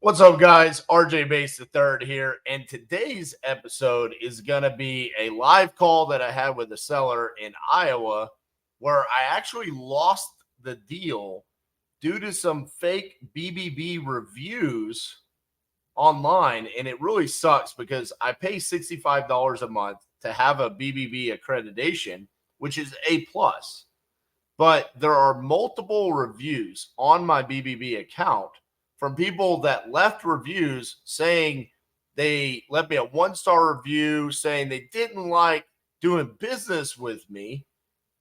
What's up, guys? RJ Base the third here, and today's episode is going to be a live call that I had with a seller in Iowa where I actually lost the deal due to some fake BBB reviews online, and it really sucks because I pay $65 a month to have a BBB accreditation, which is A plus, but there are multiple reviews on my BBB account from people that left reviews saying they left me a 1-star review saying they didn't like doing business with me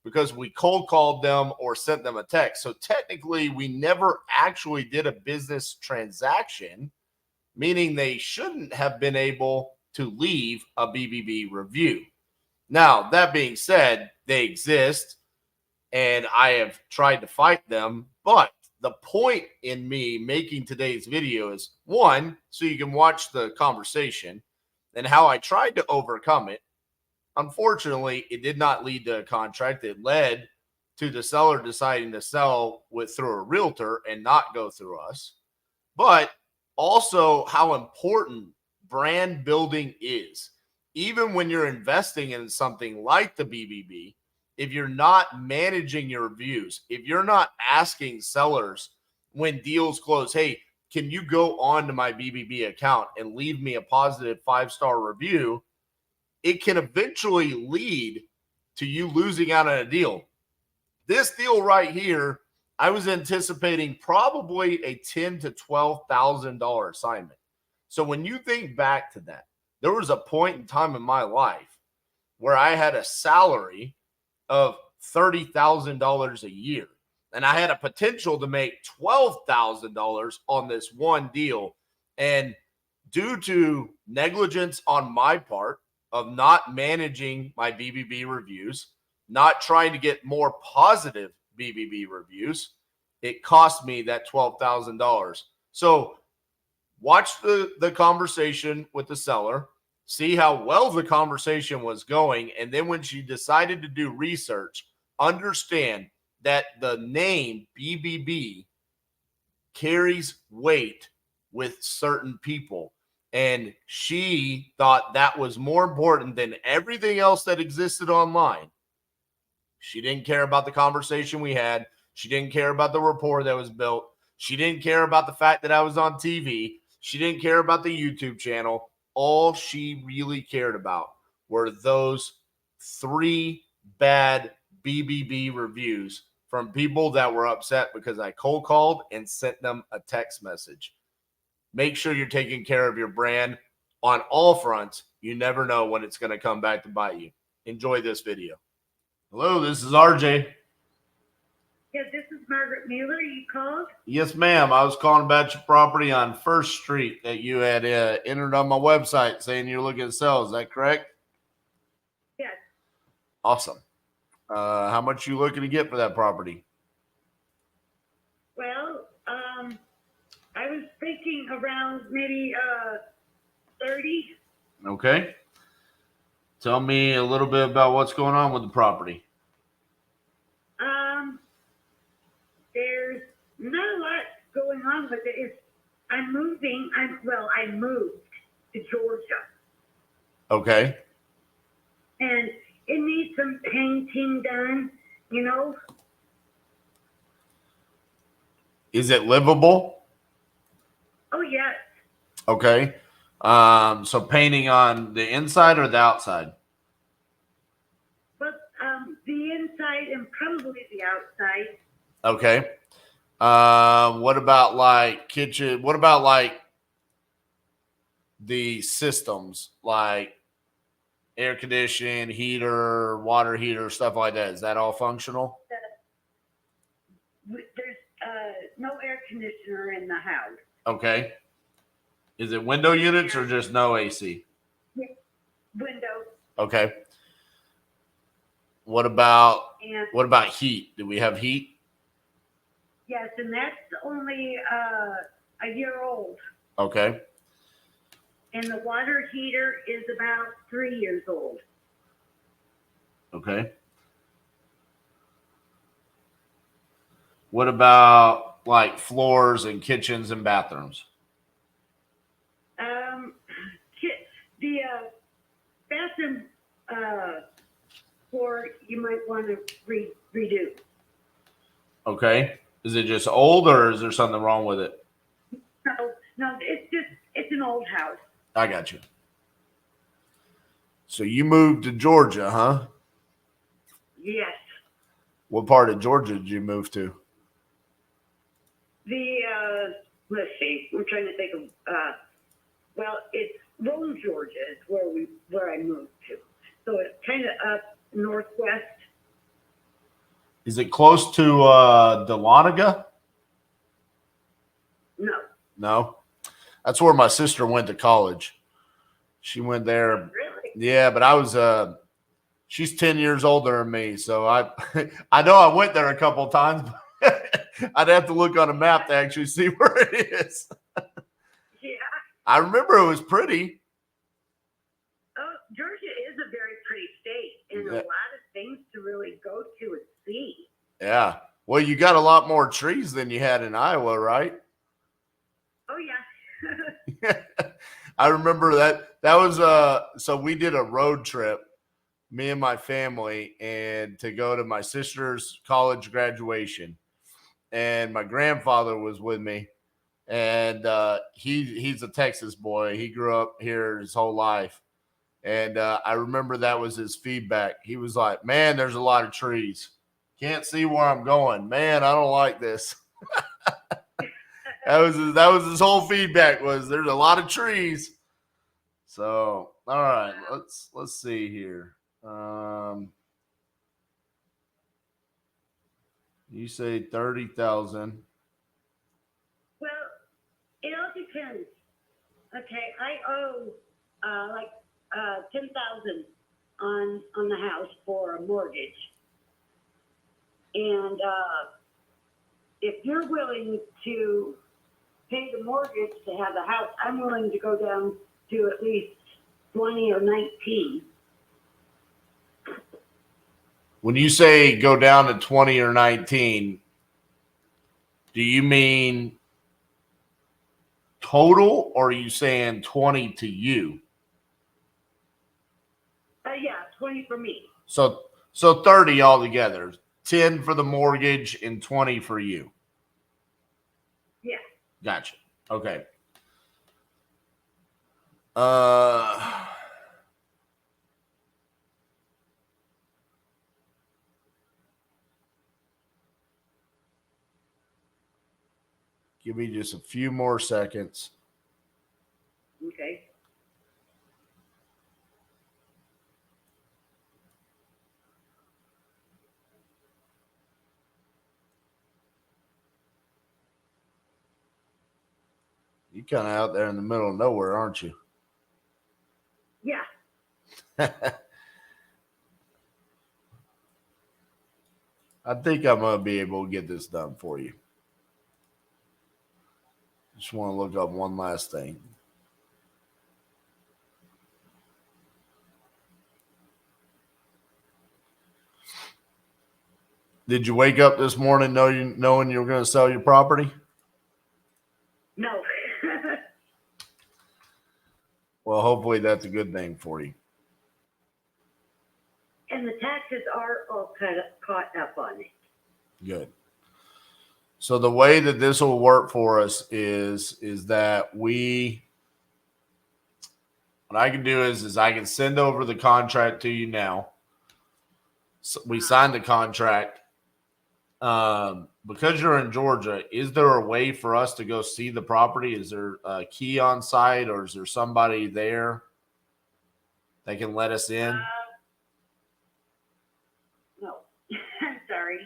because we cold called them or sent them a text. So technically, we never actually did a business transaction, meaning they shouldn't have been able to leave a BBB review. Now, that being said, they exist and I have tried to fight them, but the point in me making today's video is one, so you can watch the conversation and how I tried to overcome it. Unfortunately, it did not lead to a contract. It led to the seller deciding to sell through a realtor and not go through us. But also how important brand building is. Even when you're investing in something like the BBB, if you're not managing your reviews, if you're not asking sellers when deals close, hey, can you go on to my BBB account and leave me a positive 5-star review? It can eventually lead to you losing out on a deal. This deal right here, I was anticipating probably a $10,000 to $12,000 assignment. So when you think back to that, there was a point in time in my life where I had a salary of $30,000 a year. And I had a potential to make $12,000 on this one deal. And due to negligence on my part of not managing my BBB reviews, not trying to get more positive BBB reviews, it cost me that $12,000. So watch the conversation with the seller, see how well the conversation was going, and then when she decided to do research, understand that the name BBB carries weight with certain people. And she thought that was more important than everything else that existed online. She didn't care about the conversation we had. She didn't care about the rapport that was built. She didn't care about the fact that I was on TV. She didn't care about the YouTube channel. All she really cared about were those 3 bad BBB reviews from people that were upset because I cold called and sent them a text message. Make sure you're taking care of your brand on all fronts. You never know when it's going to come back to bite you. Enjoy this video. Hello, this is RJ. Yeah, this is Margaret Mueller. You called? Yes, ma'am. I was calling about your property on First Street that you had entered on my website saying you're looking to sell. Is that correct? Yes. Awesome. How much you looking to get for that property? Well, I was thinking around maybe 30. Okay. Tell me a little bit about what's going on with the property. There's not a lot going on with it. I'm moving. I moved to Georgia. Okay. And it needs some painting done, you know. Is it livable? Oh, yes. Okay. So painting on the inside or the outside? Well, the inside and probably the outside. Okay. What about like kitchen? What about like the systems, like air conditioning, heater, water heater, stuff like that? Is that all functional? There's no air conditioner in the house. Okay. Is it window units or just no AC? Window. Okay. What about heat? Do we have heat? Yes, and that's only a year old. Okay. And the water heater is about 3 years old. Okay. What about like floors and kitchens and bathrooms? The bathroom floor you might want to redo. Okay. Is it just old or is there something wrong with it? No, it's an old house. I got you. So you moved to Georgia, huh? Yes. What part of Georgia did you move to? Let's see. I'm trying to think of. Well, it's Rome, Georgia, is where I moved to. So it's kind of up northwest. Is it close to Dahlonega? No. No. That's where my sister went to college. She went there. Really? Yeah, but I was she's 10 years older than me, so I I know I went there a couple of times. I'd have to look on a map to actually see where it is. Yeah. I remember it was pretty. Oh, Georgia is a very pretty state, and a lot of things to really go to and see. Yeah. Well, you got a lot more trees than you had in Iowa, right? Oh yeah. I remember that was so we did a road trip, me and my family, and to go to my sister's college graduation. And my grandfather was with me, and he's a Texas boy. He grew up here his whole life. And I remember that was his feedback. He was like, "Man, there's a lot of trees. Can't see where I'm going. Man, I don't like this." That was his whole feedback was there's a lot of trees. So, all right, let's see here. You say 30,000. Well, it all depends. Okay, I owe like 10,000 on the house for a mortgage, and if you're willing to pay the mortgage to have the house, I'm willing to go down to at least 20 or 19. When you say go down to 20 or 19, do you mean total or are you saying 20 to you? Yeah, 20 for me. So 30 altogether. 10 for the mortgage and 20 for you. Yeah. Gotcha. Okay. Give me just a few more seconds. Okay. You're kind of out there in the middle of nowhere, aren't you? Yeah. I think I'm going to be able to get this done for you. Just want to look up one last thing. Did you wake up this morning knowing you were going to sell your property? No. Well, hopefully that's a good thing for you. And the taxes are all caught up on it. Good. So the way that this will work for us is that what I can do is I can send over the contract to you now. So we signed the contract. Because you're in Georgia, is there a way for us to go see the property? Is there a key on site or is there somebody there that can let us in? No. I'm sorry.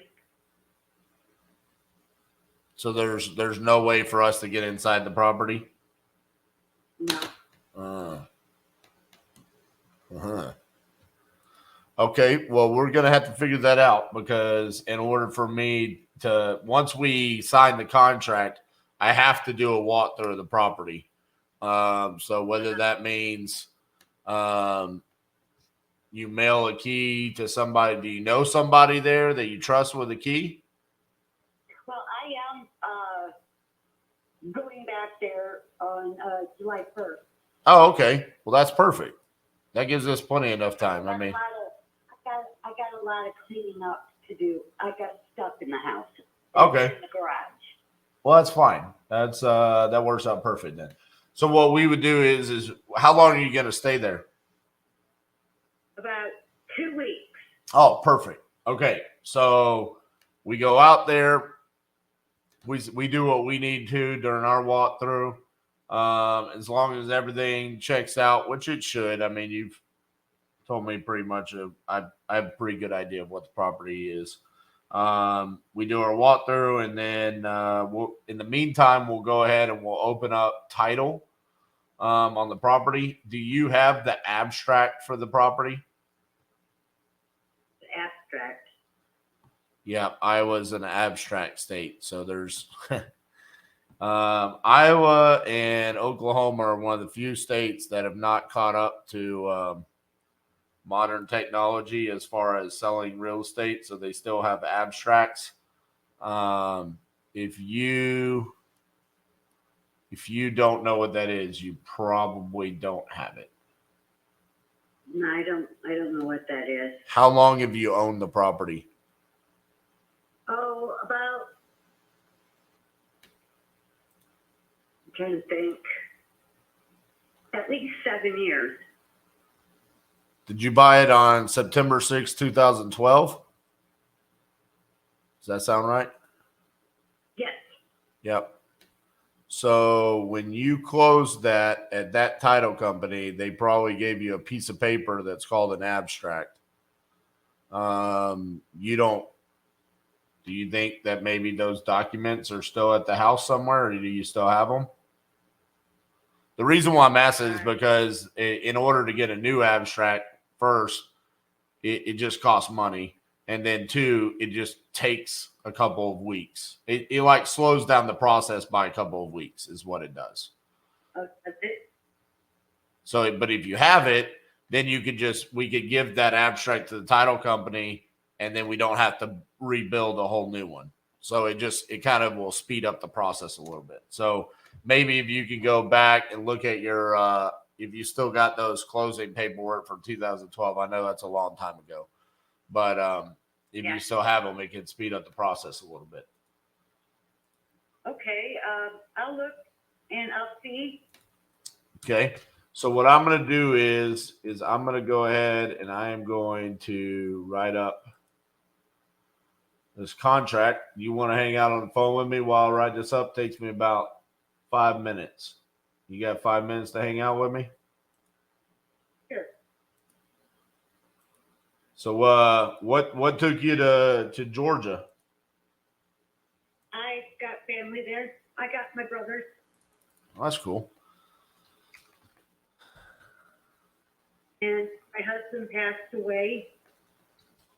So there's no way for us to get inside the property? No. Okay, well, we're going to have to figure that out because in order for me to, once we sign the contract, I have to do a walkthrough of the property. So whether that means you mail a key to somebody, do you know somebody there that you trust with a key? Well, I am going back there on July 1st. Oh, okay. Well, that's perfect. That gives us plenty enough time. I mean, I got a lot of cleaning up to do. I got stuff in the house. okay. In the garage. Well, that's fine. That works out perfect then. So what we would do is how long are you going to stay there? About 2 weeks. Oh, perfect. Okay. So we go out there. We do what we need to during our walkthrough. As long as everything checks out, which it should. I mean, you've told me pretty much. I have a pretty good idea of what the property is. We do our walkthrough, and then in the meantime, we'll go ahead and we'll open up title on the property. Do you have the abstract for the property? The abstract. Yeah, Iowa's an abstract state, so there's Iowa and Oklahoma are one of the few states that have not caught up to modern technology as far as selling real estate, so they still have abstracts. If you don't know what that is, you probably don't have it. No, I don't know what that is. How long have you owned the property? Oh, about, I'm trying to think, at least 7 years. Did you buy it on September 6, 2012? Does that sound right? Yes. Yep. So when you closed that at that title company, they probably gave you a piece of paper that's called an abstract. Do you think that maybe those documents are still at the house somewhere, or do you still have them? The reason why I'm asking is because in order to get a new abstract, first, it just costs money. And then two, it just takes a couple of weeks. It like slows down the process by a couple of weeks is what it does. Oh, that's it? So, but if you have it, then we could give that abstract to the title company, and then we don't have to rebuild a whole new one. So it kind of will speed up the process a little bit. So maybe if you could go back and look at your, if you still got those closing paperwork from 2012, I know that's a long time ago, but if you still have them, it can speed up the process a little bit. Okay, I'll look and I'll see. Okay. So what I'm going to do is I'm going to go ahead and I am going to write up this contract. You want to hang out on the phone with me while I write this up? Takes me about 5 minutes. You got 5 minutes to hang out with me? Sure. So what took you to Georgia? I got family there. I got my brothers. Oh, that's cool. And my husband passed away.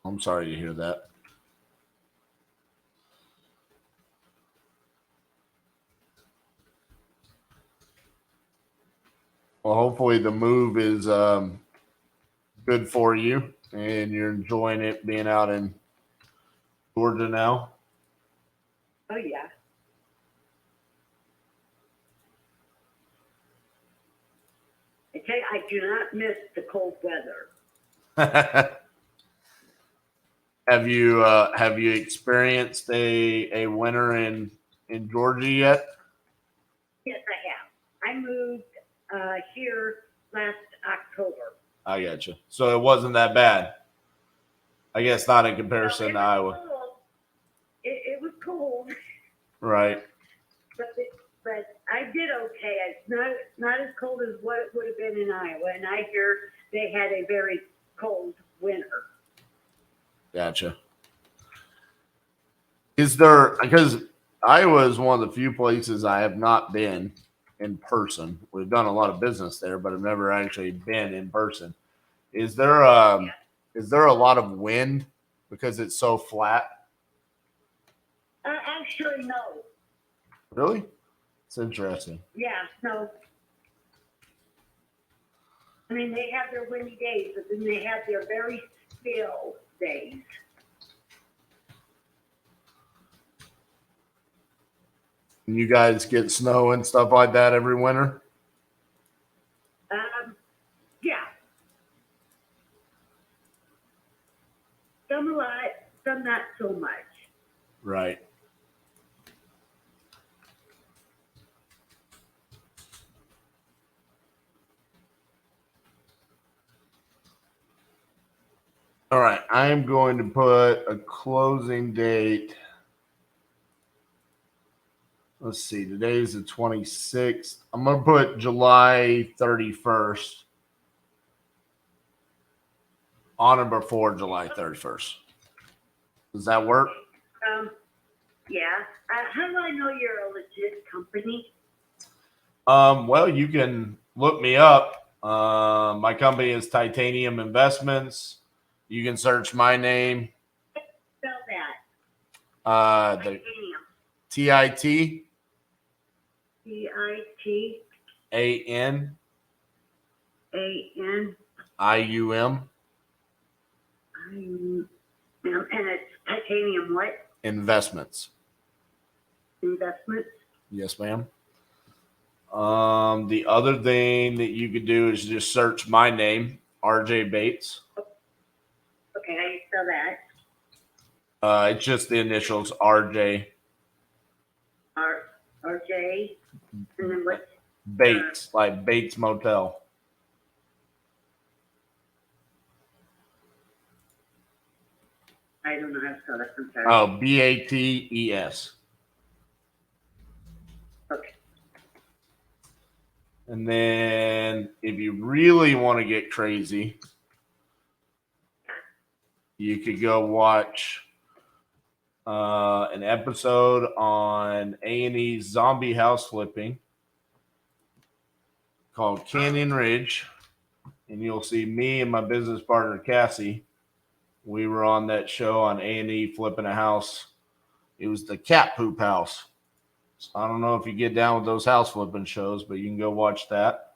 I'm sorry to hear that. Well, hopefully the move is good for you and you're enjoying it being out in Georgia now. Oh, yeah. I tell you, I do not miss the cold weather. Have you experienced a winter in Georgia yet? Yes, I have. I moved here last October. I got you. So it wasn't that bad. I guess not in comparison to Iowa. Cold. It was cold. Right. But I did okay. It's not as cold as what it would have been in Iowa. And I hear they had a very cold winter. Gotcha. Because Iowa is one of the few places I have not been in person. We've done a lot of business there, but I've never actually been in person. Is there a lot of wind because it's so flat? Actually, no. Really? It's interesting. Yeah, no. I mean, they have their windy days, but then they have their very still days. And you guys get snow and stuff like that every winter? Some a lot, some not so much. Right. All right. I am going to put a closing date. Let's see. Today is the 26th. I'm going to put July 31st on or before July 31st. Does that work? Yeah. How do I know you're a legit company? Well, you can look me up. My company is Titanium Investments. You can search my name. Spell that. The Titanium. TIT TITAN. ANIUM And it's titanium what? Investments. Investments. Yes, ma'am. The other thing that you could do is just search my name, RJ Bates. Okay, how do you spell that? It's just the initials RJ. RJ. And then what? Bates, like Bates Motel. I don't know how to spell that. I'm sorry. Oh, BATES. Okay. And then if you really want to get crazy, you could go watch an episode on A&E's zombie house flipping called Canyon Ridge. And you'll see me and my business partner, Cassie. We were on that show on A&E flipping a house. It was the cat poop house. So I don't know if you get down with those house flipping shows, but you can go watch that.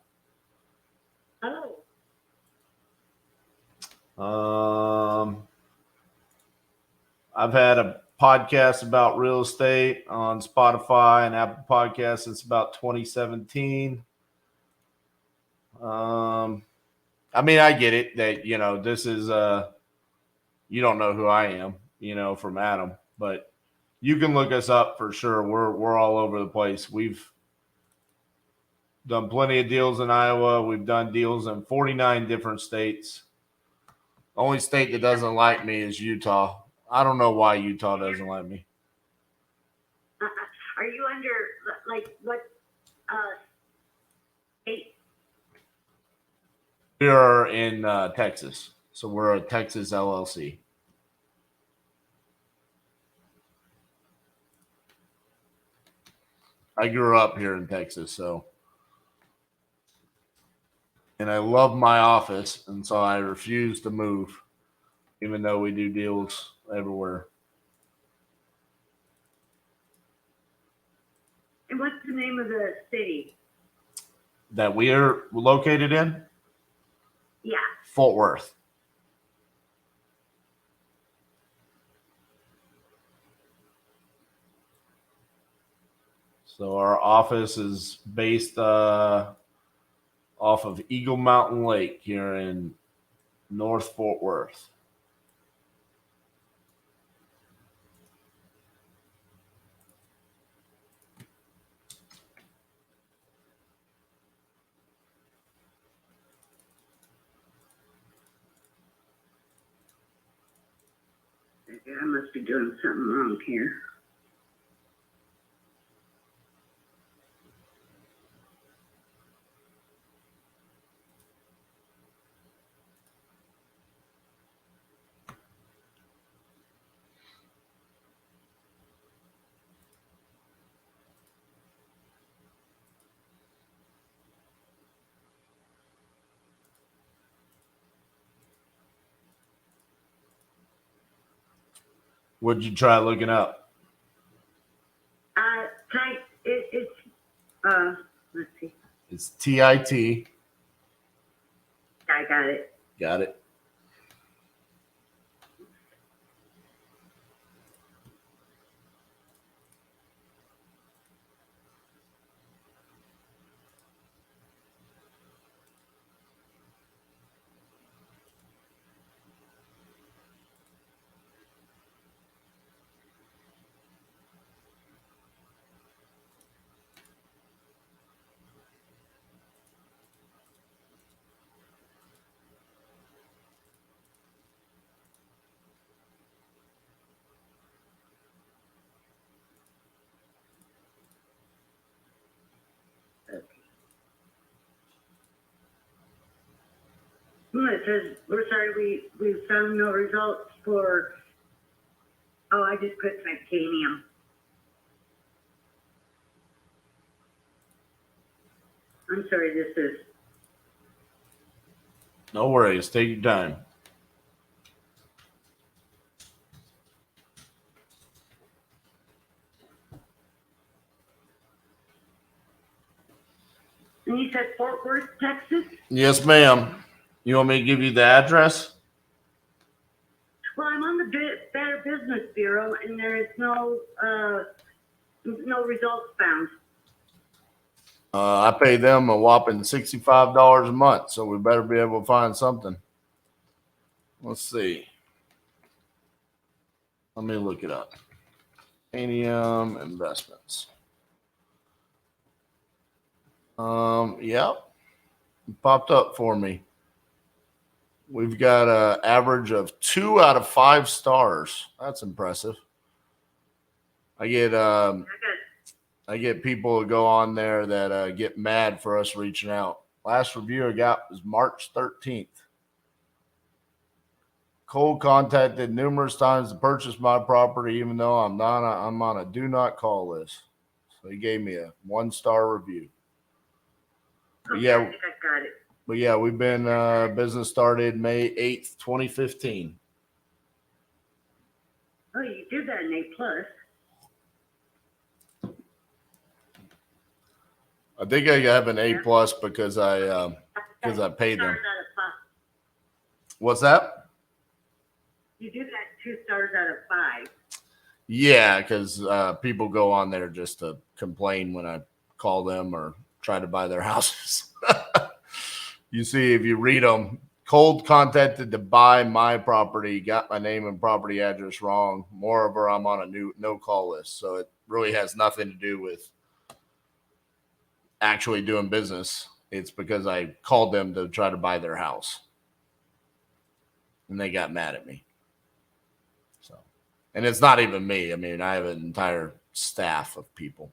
Oh. I've had a podcast about real estate on Spotify and Apple Podcasts since about 2017. I mean, I get it that, this is, you don't know who I am, from Adam, but you can look us up for sure. We're all over the place. We've done plenty of deals in Iowa. We've done deals in 49 different states. The only state that doesn't like me is Utah. I don't know why Utah doesn't like me. Are you under, like, what state? We are in Texas, so we're a Texas LLC. I grew up here in Texas, and I love my office, and so I refuse to move, even though we do deals everywhere. And what's the name of the city? That we are located in? Yeah. Fort Worth. So our office is based off of Eagle Mountain Lake here in North Fort Worth. I must be doing something wrong here. What'd you try looking up? Let's see. It's TIT. I got it. Got it. It says, we're sorry, we found no results for, oh, I just put titanium. I'm sorry, this is. No worries. Take your time. And you said Fort Worth, Texas? Yes, ma'am. You want me to give you the address? Well, I'm on the Better Business Bureau, and there is no results found. I pay them a whopping $65 a month, so we better be able to find something. Let's see. Let me look it up. Titanium investments. Yep. It popped up for me. We've got an average of 2 out of 5 stars. That's impressive. I get people to go on there that get mad for us reaching out. Last review I got was March 13th. Cole contacted numerous times to purchase my property, even though I'm on a do not call list. So he gave me a 1-star review. Okay, yeah, I think I got it. But yeah, we've been business started May 8th, 2015. Oh, you did that in A+. I think I have an A+ because I paid them. What's that? You do that 2 stars out of 5. Yeah, because people go on there just to complain when I call them or try to buy their houses. You see, if you read them, cold contacted to buy my property, got my name and property address wrong. Moreover, I'm on a new no-call list, so it really has nothing to do with actually doing business. It's because I called them to try to buy their house, and they got mad at me. So, and it's not even me. I mean, I have an entire staff of people.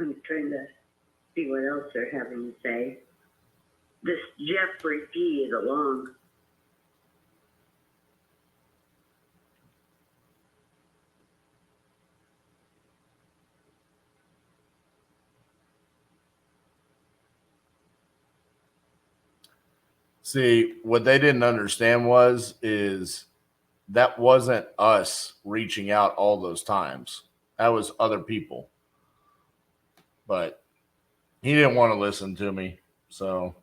I'm trying to see what else they're having to say. This Jeffrey P. is along. See, what they didn't understand is that wasn't us reaching out all those times. That was other people. But he didn't want to listen to me. So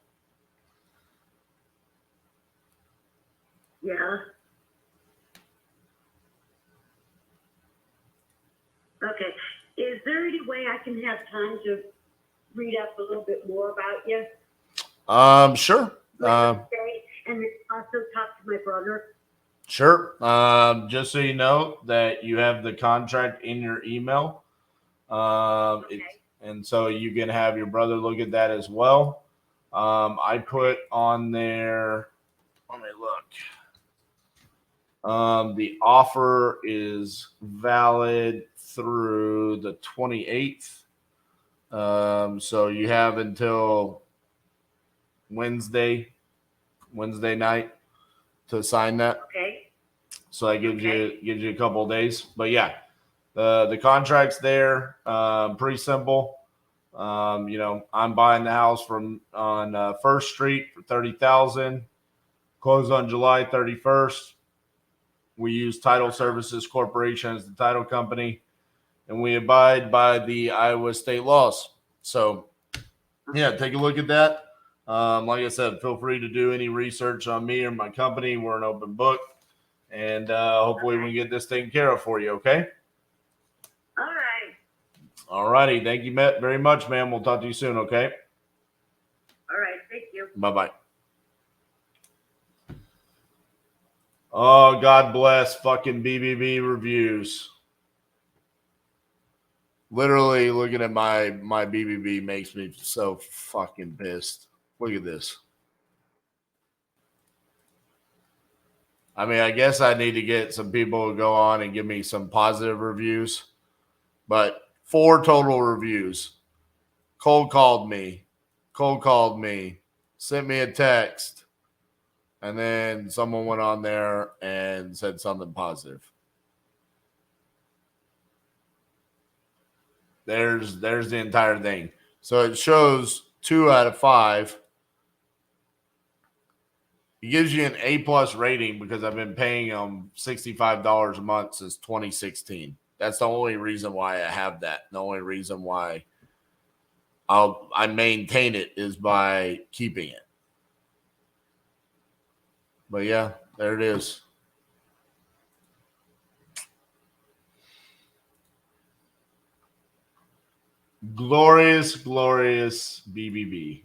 Yeah. Okay. Is there any way I can have time to read up a little bit more about you? Sure. And also talk to my brother. Sure. Just so you know that you have the contract in your email. Okay. And so you can have your brother look at that as well. I put on there, let me look. The offer is valid through the 28th. So you have until Wednesday night to sign that. Okay. So that gives you a couple of days. But yeah, the contract's there. Pretty simple. I'm buying the house on First Street for $30,000. Close on July 31st. We use Title Services Corporation as the title company, and we abide by the Iowa state laws. So, yeah, take a look at that. Like I said, feel free to do any research on me or my company. We're an open book, and hopefully we can get this taken care of for you, okay? All right. All righty. Thank you very much, ma'am. We'll talk to you soon, okay? All right. Thank you. Bye-bye. Oh, God bless fucking BBB reviews. Literally looking at my BBB makes me so fucking pissed. Look at this. I mean, I guess I need to get some people to go on and give me some positive reviews, but 4 total reviews. Cold called me, sent me a text, and then someone went on there and said something positive. There's the entire thing. So it shows 2 out of 5. It gives you an A+ rating because I've been paying them $65 a month since 2016. That's the only reason why I have that. The only reason why I maintain it is by keeping it. But yeah, there it is. Glorious, glorious BBB.